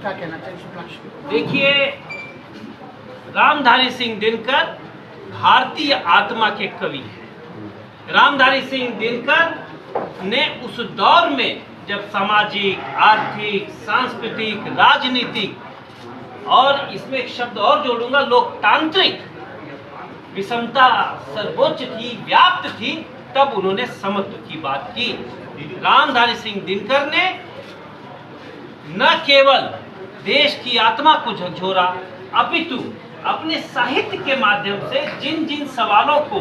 क्या कहना चाहिए शुक्लाक्ष? देखिए, रामधारी सिंह दिनकर भारतीय आत्मा के कवि हैं। रामधारी सिंह दिनकर ने उस दौर में जब सामाजिक, आर्थिक, सांस्कृतिक, राजनीतिक और इसमें एक शब्द और जोड़ूंगा, लोकतांत्रिक विषमता सर्वोच्च थी, व्याप्त थी, तब उन्होंने समत्व की बात की। रामधारी सिंह दिनकर ने न केवल देश की आत्मा को झकझोरा, अपितु अपने साहित्य के माध्यम से जिन जिन सवालों को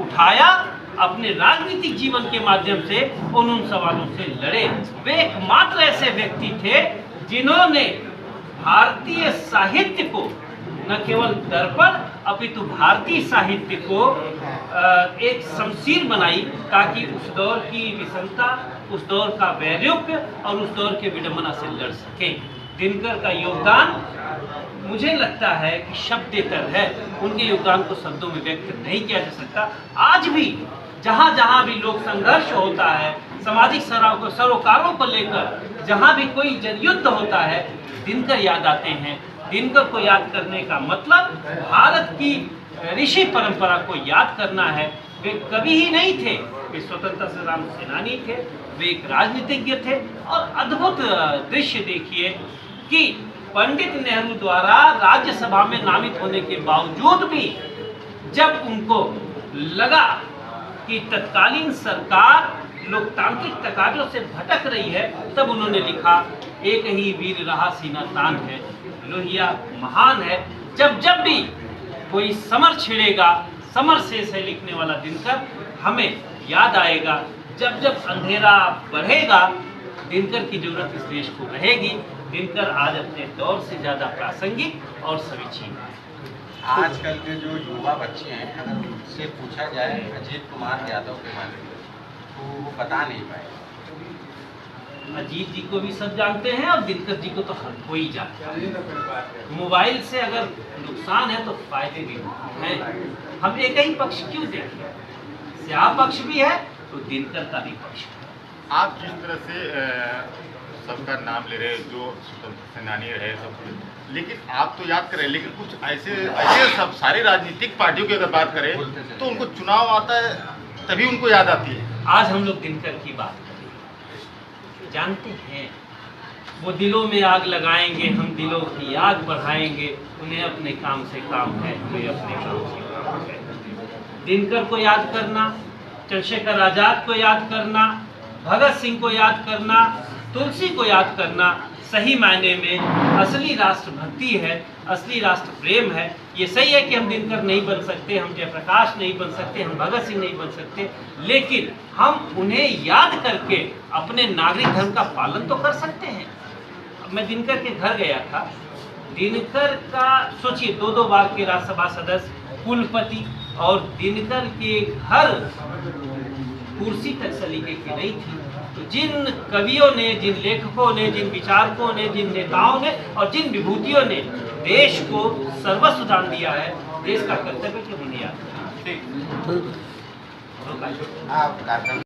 उठाया, अपने राजनीतिक जीवन के माध्यम से उन सवालों से लड़े। वे एकमात्र ऐसे व्यक्ति थे जिन्होंने भारतीय साहित्य को न केवल दर्पण अपितु भारतीय साहित्य को एक शमशीर बनाई, ताकि उस दौर की विषमता, उस दौर का वैरूप्य और उस दौर के विडंबना से लड़ सके। दिनकर का योगदान मुझे लगता है कि शब्देतर है, उनके योगदान को शब्दों में व्यक्त नहीं किया जा सकता। आज भी जहाँ जहाँ भी लोक संघर्ष होता है, सामाजिक सरोकारों को लेकर जहाँ भी कोई युद्ध होता है, दिनकर याद आते हैं। दिनकर को याद करने का मतलब भारत की ऋषि परंपरा को याद करना है। वे कवि ही नहीं थे, वे स्वतंत्रता संग्राम सेनानी थे, वे एक राजनीतिज्ञ थे। और अद्भुत दृश्य देखिए कि पंडित नेहरू द्वारा राज्यसभा में नामित होने के बावजूद भी जब उनको लगा कि तत्कालीन सरकार लोकतांत्रिक तकाजों से भटक रही है, तब उन्होंने लिखा, एक ही वीर रहा सीना तान है, लोहिया महान है। जब जब भी कोई समर छिड़ेगा, समर शेष है लिखने वाला दिनकर हमें याद आएगा। जब जब अंधेरा बढ़ेगा, दिनकर की जरूरत इस देश को रहेगी। दिनकर आज अपने दौर से ज्यादा प्रासंगिक और समीचीन है। आजकल के जो युवा बच्चे हैं, अगर उनसे पूछा जाए अजीत कुमार यादव के बारे में, तो वो बता नहीं पाए। अजीत जी को भी सब जानते हैं और दिनकर जी को तो हर कोई जानता है। मोबाइल से अगर नुकसान है तो फायदे भी हैं। हम एक ही पक्ष क्यों देखें? स्याह पक्ष भी है तो दिनकर का भी पक्ष है। आप जिस तरह से सबका नाम ले रहे, जो स्वतंत्र सेनानी रहे सब, लेकिन आप तो याद करें, लेकिन कुछ ऐसे सब सारी राजनीतिक पार्टियों की अगर बात करें तो उनको चुनाव आता है तभी उनको याद आती है। आज हम लोग दिनकर की बात करें, जानते हैं वो दिलों में आग लगाएंगे, हम दिलों की आग बढ़ाएंगे, उन्हें अपने काम से काम है, हमें अपने काम से काम है। दिनकर को याद करना, चंद्रशेखर आजाद को याद करना, भगत सिंह को याद करना, तुलसी को याद करना सही मायने में असली राष्ट्रभक्ति है, असली राष्ट्र प्रेम है। ये सही है कि हम दिनकर नहीं बन सकते, हम जयप्रकाश नहीं बन सकते, हम भगत सिंह नहीं बन सकते, लेकिन हम उन्हें याद करके अपने नागरिक धर्म का पालन तो कर सकते हैं। मैं दिनकर के घर गया था। दिनकर का सोचिए, 2-2 बार के राज्यसभा सदस्य, कुलपति, और दिनकर के घर कुर्सी तक सलीके की नहीं थी। तो जिन कवियों ने, जिन लेखकों ने, जिन विचारकों ने, जिन नेताओं ने और जिन विभूतियों ने देश को सर्वस्व दान दिया है, देश का कर्तव्य कि उन्हें याद करें।